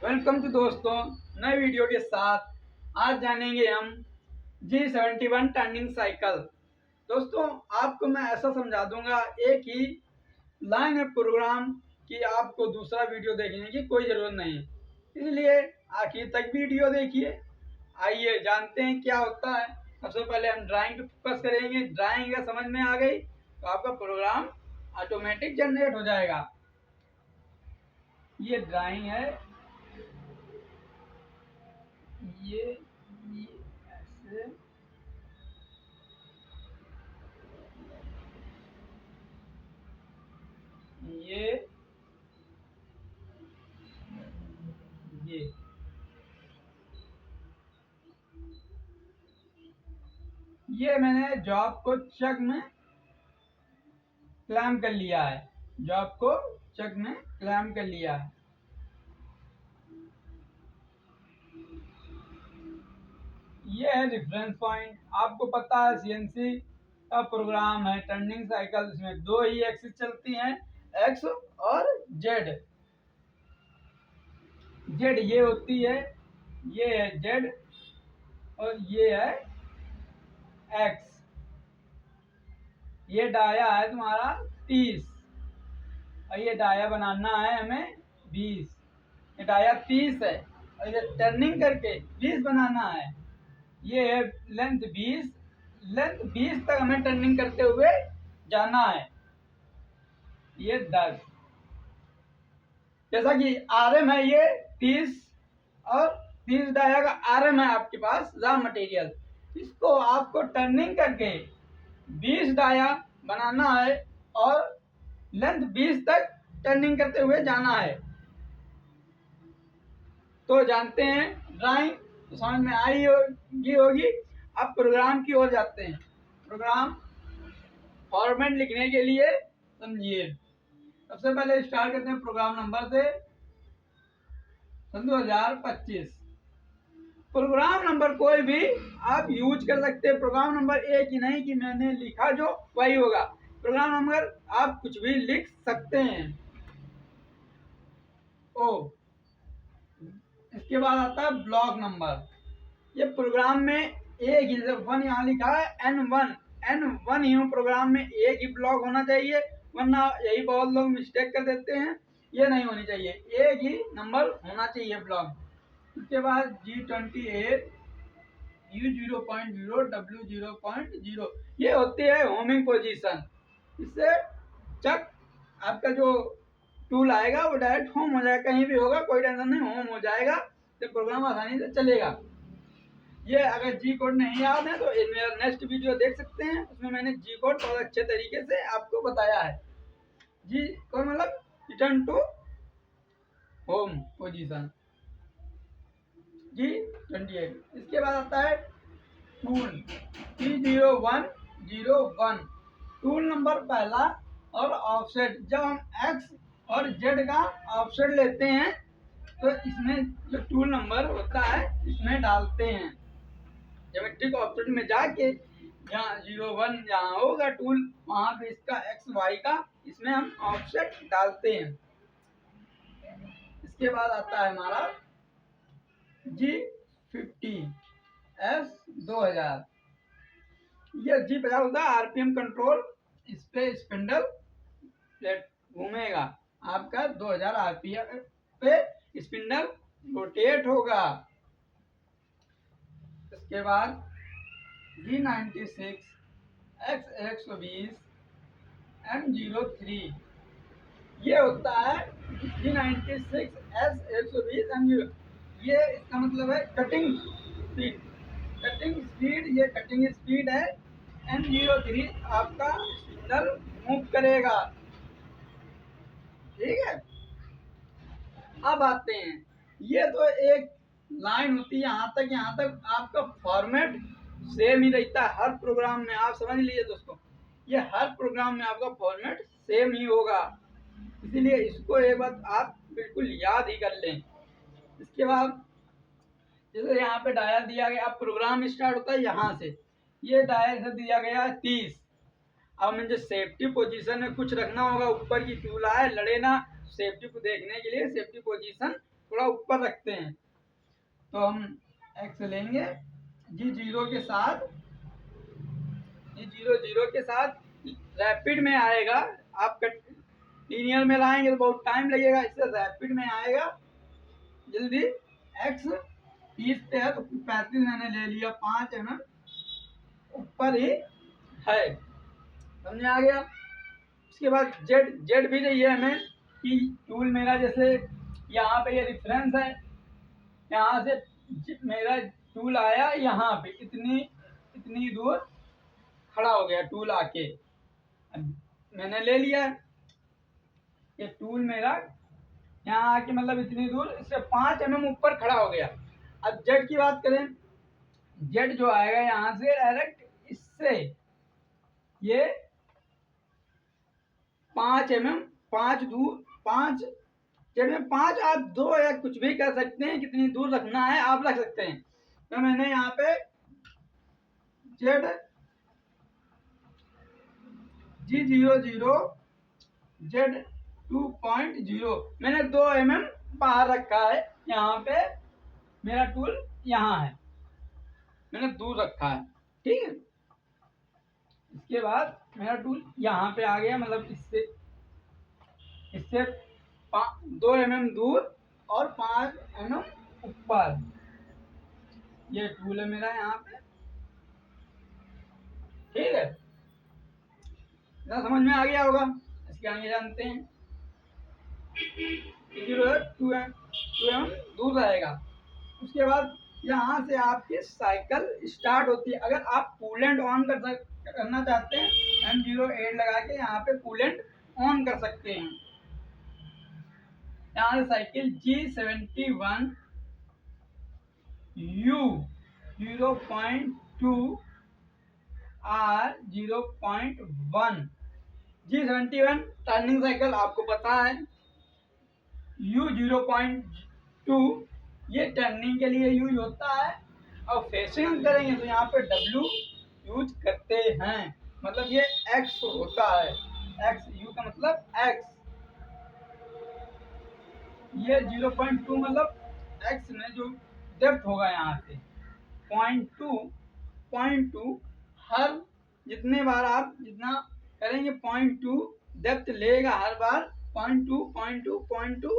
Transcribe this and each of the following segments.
Welcome to दोस्तों, नए video के साथ आज जानेंगे हम G71 टर्निंग साइकिल। दोस्तों, आपको मैं ऐसा समझा दूंगा एक ही लाइन में प्रोग्राम कि आपको दूसरा वीडियो देखने की कोई ज़रूरत नहीं, इसलिए आखिर तक वीडियो देखिए। आइए जानते हैं क्या होता है। सबसे पहले हम ड्राइंग पे फोकस करेंगे। ड्राइंग अगर समझ में आ गई तो आपका प्रोग्राम ऑटोमेटिक जनरेट हो जाएगा। ये ड्राइंग है, ये ऐसे ये ये ये मैंने जॉब को चेक में क्लेम कर लिया है। जॉब को चेक में क्लेम कर लिया है। ये है रेफरेंस पॉइंट। आपको पता है सीएनसी का प्रोग्राम है टर्निंग साइकिल, इसमें दो ही एक्सिस चलती हैं, एक्स और जेड। जेड ये होती है, ये है जेड और ये है एक्स। ये डाया है तुम्हारा 30 और ये डाया बनाना है हमें 20। ये डाया 30 है और ये टर्निंग करके 20 बनाना है। ये है लेंथ 20, लेंथ 20 तक हमें टर्निंग करते हुए जाना है। ये 10, जैसा कि आरएम है ये 30 और 30 डाया का आरएम है आपके पास रॉ मटेरियल। इसको आपको टर्निंग करके 20 डाया बनाना है और लेंथ 20 तक टर्निंग करते हुए जाना है। तो जानते हैं ड्राइंग तो समझ में आई होगी। अब प्रोग्राम की ओर जाते हैं। प्रोग्राम फॉर्मेट लिखने के लिए समझिए, सबसे पहले स्टार्ट करते हैं प्रोग्राम नंबर से। 2025 प्रोग्राम नंबर कोई भी आप यूज कर सकते हैं। प्रोग्राम नंबर एक ही नहीं कि मैंने लिखा जो वही होगा। प्रोग्राम नंबर आप कुछ भी लिख सकते हैं। ओ इसके बाद आता है ब्लॉक नंबर। ये प्रोग्राम में एक ही, जब 1 यहाँ लिखा है N1 ही प्रोग्राम में एक ही ब्लॉक होना चाहिए, वरना यही बहुत लोग मिस्टेक कर देते हैं। ये नहीं होनी चाहिए, एक ही नंबर होना चाहिए ब्लॉक। उसके बाद G28 U0.0 W0.0 ये होती है होमिंग पोजीशन। इससे जब आपका जो टूल आएगा वो डायरेक्ट होम हो जाएगा, कहीं भी होगा कोई टेंशन नहीं, होम हो जाएगा तो प्रोग्राम आसानी से चलेगा। ये अगर जी कोड नहीं याद है तो मेरा नेक्स्ट वीडियो देख सकते हैं, उसमें मैंने जी कोड बहुत अच्छे तरीके से आपको बताया है। जी कोड मतलब return to home position G28। इसके बाद आता है टूल T0101। टूल नंबर पहला और ऑफसेट। जब हम एक्स और जेड का ऑफसेट लेते हैं तो इसमें जो टूल नंबर होता है इसमें डालते हैं। ज्योमेट्रिक ऑफसेट में जाके जहाँ 01 जहाँ होगा टूल, वहाँ पे इसका एक्स वाई का इसमें हम ऑफसेट डालते हैं। इसके बाद आता है हमारा G50S2000। ये G50 होता है आरपीएम कंट्रोल। इस पे स्पिंडल प्लेट घूमेगा, आपका 2000 आरपीएम पे स्पिंडल रोटेट होगा। इसके बाद G96 X120 M03। ये होता है G96 S120 M0। ये इसका मतलब है कटिंग स्पीड। कटिंग स्पीड, ये कटिंग स्पीड है। M03 आपका स्पिंडल मूव करेगा। ठीक है, अब आते हैं, ये तो एक लाइन होती है यहाँ तक आपका फॉर्मेट सेम ही रहता है हर प्रोग्राम में। आप समझ लीजिए दोस्तों, ये हर प्रोग्राम में आपका फॉर्मेट सेम ही होगा, इसीलिए इसको एक बार आप बिल्कुल याद ही कर लें। इसके बाद जैसे यहाँ पे डायल दिया गया, अब प्रोग्राम स्टार्ट होता है यहाँ से। ये डायल से दिया गया 30। अब मुझे सेफ्टी पोजीशन में कुछ रखना होगा, ऊपर की टूल आए लड़े ना। सेफ्टी को देखने के लिए सेफ्टी पोजीशन थोड़ा ऊपर रखते हैं, तो हम x लेंगे G0 के साथ, G0 के साथ रैपिड में आएगा। आप लीनियर में लाएंगे तो बहुत टाइम लगेगा, इससे रैपिड में आएगा जल्दी। x 30 पे है तो 35 मैंने ले लिया, 5 mm ऊपर ही है, समझ आ गया। उसके बाद जेड भी चाहिए हमें कि टूल मेरा जैसे यहाँ पे ये रेफरेंस है, यहाँ से मेरा टूल आया यहाँ पे इतनी दूर खड़ा हो गया टूल आके, मैंने ले लिया ये टूल मेरा यहाँ आके मतलब इतनी दूर, इससे 5 mm ऊपर खड़ा हो गया। अब जेड की बात करें, जेड जो आएगा यहाँ से डायरेक्ट इससे ये 5 mm, 5 दूर, 5 जेड में 5 आप 2 या कुछ भी कर सकते हैं, कितनी दूर रखना है आप रख सकते हैं। तो मैंने यहाँ पे जेड G00 जेड 2.0 मैंने 2 mm बाहर रखा है, यहाँ पे मेरा टूल यहाँ है, मैंने दूर रखा है, ठीक है। इसके बाद मेरा टूल यहाँ पे आ गया, मतलब इससे 2 mm दूर और 5 mm ऊपर ये टूल है मेरा यहाँ पे, ठीक है। समझ में आ गया होगा। इसके आगे जानते हैं 2 mm दूर रहेगा। उसके बाद यहाँ से आपकी साइकिल स्टार्ट होती है। अगर आप कूलेंट ऑन करना चाहते हैं, M08 लगा के यहाँ पे कूलेंट ऑन कर सकते हैं। यहाँ से cycle G71 U 0.2 R 0.1 G71 turning cycle आपको पता है, U 0.2 ये टर्निंग के लिए यूज होता है, और फेसिंग करेंगे तो यहाँ पे W यूज करते हैं, मतलब ये X होता है, X U का मतलब X, ये 0.2 मतलब X में जो डेप्थ होगा यहाँ से 0.2 हर जितने बार आप जितना करेंगे 0.2 डेप्थ लेगा हर बार, 0.2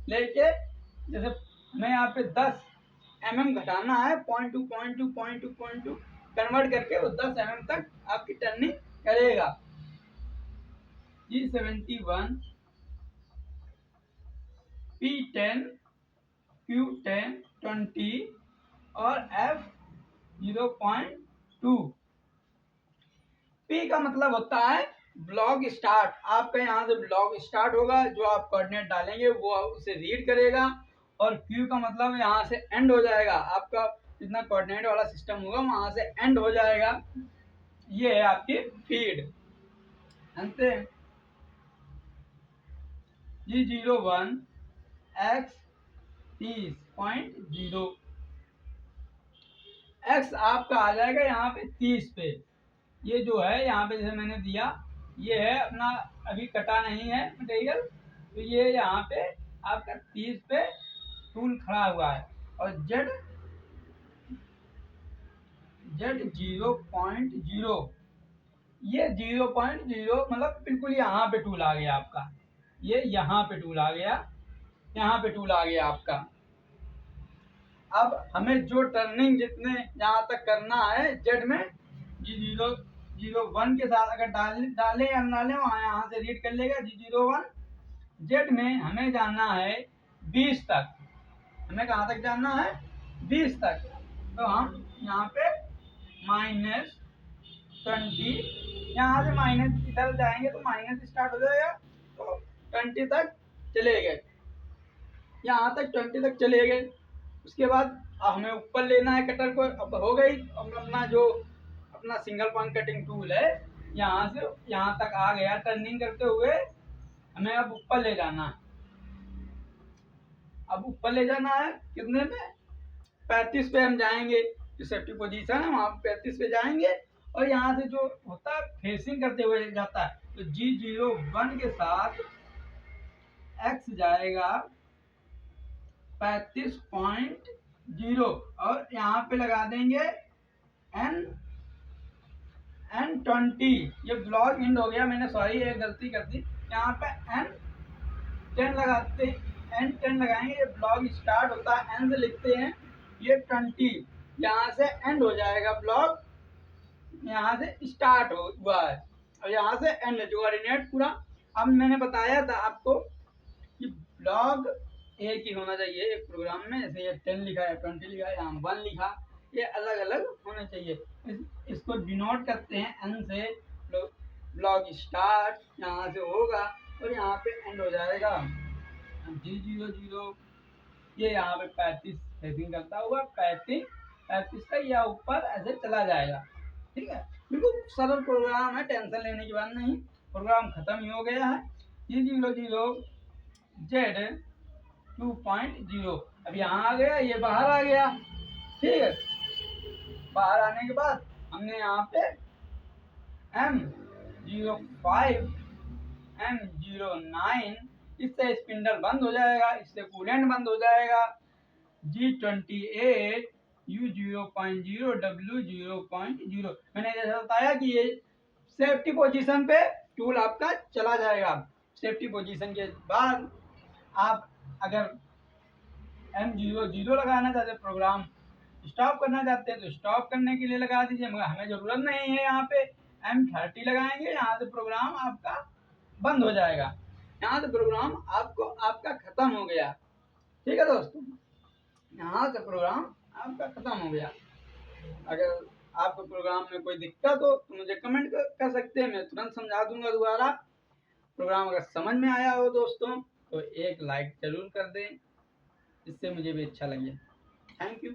लेके, जैसे हमें यहाँ पे 10 mm घटाना है, 0.2 कन्वर्ट करके वो 10 mm तक आपकी टर्निंग करेगा। G71 P10 Q10 20 और F 0.2। P का मतलब होता है ब्लॉक स्टार्ट, आपका यहाँ से ब्लॉक स्टार्ट होगा, जो आप कोऑर्डिनेट डालेंगे वो उसे रीड करेगा, और Q का मतलब यहाँ से एंड हो जाएगा, आपका जितना कोऑर्डिनेट वाला सिस्टम होगा वहां से एंड हो जाएगा। ये है आपकी फीड, जानते हैं। G01 X 30.0 X आपका आ जाएगा यहाँ पे 30 पे, ये जो है यहाँ पे जैसे मैंने दिया, ये है अपना अभी कटा नहीं है मटेरियल, तो ये यहाँ पे आपका 30 पे टूल खड़ा हुआ है। और Z 0.0 ये 0.0 मतलब बिल्कुल यहाँ पे टूल आ गया आपका, ये यहाँ पे टूल आ गया, यहाँ पे टूल आ गया आपका। अब हमें जो टर्निंग जितने यहाँ तक करना है जेड में G001 के साथ अगर डालें या ना डालें, वहाँ यहाँ से रीड कर लेगा। G01 जेड में हमें जाना है 20 तक, हमें कहाँ तक जाना है 20 तक, तो हम यहाँ पे -20, यहाँ से माइनस इधर जाएंगे तो माइनस स्टार्ट हो जाएगा, तो 20 तक चले गए, यहाँ तक 20 तक चले गए। उसके बाद हमें ऊपर लेना है कटर को, अब हो गई अपना जो अपना सिंगल पॉइंट कटिंग टूल है यहाँ से यहाँ तक आ गया टर्निंग करते हुए, हमें अब ऊपर ले जाना है। अब ऊपर ले जाना है कितने पे, 35 पे हम जाएंगे, जो सेफ्टी पोजीशन है वहाँ 35 पे जाएंगे, और यहाँ से जो होता है फेसिंग करते हुए जाता है, तो G01 के साथ X जाएगा 35.0 और यहाँ पे लगा देंगे N20। ये ब्लॉक एंड हो गया, मैंने सॉरी एक गलती कर दी, यहाँ पे N10 लगाते हैं, N10 लगाएंगे, ये ब्लॉक स्टार्ट होता है N से लिखते हैं, ये 20 यहाँ से एंड हो जाएगा ब्लॉक, यहाँ से स्टार्ट हुआ है और यहाँ से एंड कोऑर्डिनेट पूरा। अब मैंने बताया था आपको कि ब्लॉक एक ही होना चाहिए एक प्रोग्राम में, जैसे ये 10 लिखा है, 20 लिखा है, यहाँ 1 लिखा, ये अलग अलग होने चाहिए। इसको डिनोट करते हैं एन से, ब्लॉक स्टार्ट यहाँ से होगा और यहाँ पे एंड हो जाएगा G00। ये यहाँ पे 35 सेटिंग करता हुआ 35 का यह ऊपर ऐसे चला जाएगा। ठीक है, बिल्कुल सरल प्रोग्राम है, टेंशन लेने की बात नहीं, प्रोग्राम खत्म ही हो गया है। G00Z 2.0 अब यहाँ आ गया, ये बाहर आ गया। ठीक है, बाहर आने के बाद हमने यहाँ पे M05 M09, इससे स्पिंडल बंद हो जाएगा, इससे कूलेंट बंद हो जाएगा। G28 U0.0 W0.0 मैंने जैसा बताया कि ये सेफ्टी पोजीशन पे टूल आपका चला जाएगा। सेफ्टी पोजीशन के बाद आप अगर M00 लगाना चाहते, प्रोग्राम स्टॉप करना चाहते हैं तो स्टॉप करने के लिए लगा दीजिए, मगर हमें ज़रूरत नहीं है। यहाँ पे M30 लगाएंगे, यहाँ से प्रोग्राम आपका बंद हो जाएगा, यहाँ से प्रोग्राम आपका ख़त्म हो गया। ठीक है दोस्तों, यहाँ से प्रोग्राम आपका ख़त्म हो गया। अगर आपको प्रोग्राम में कोई दिक्कत हो तो मुझे कमेंट कर सकते हैं, मैं तुरंत समझा दूंगा दोबारा। प्रोग्राम अगर समझ में आया हो दोस्तों तो एक लाइक ज़रूर कर दें, इससे मुझे भी अच्छा लगे। Thank you.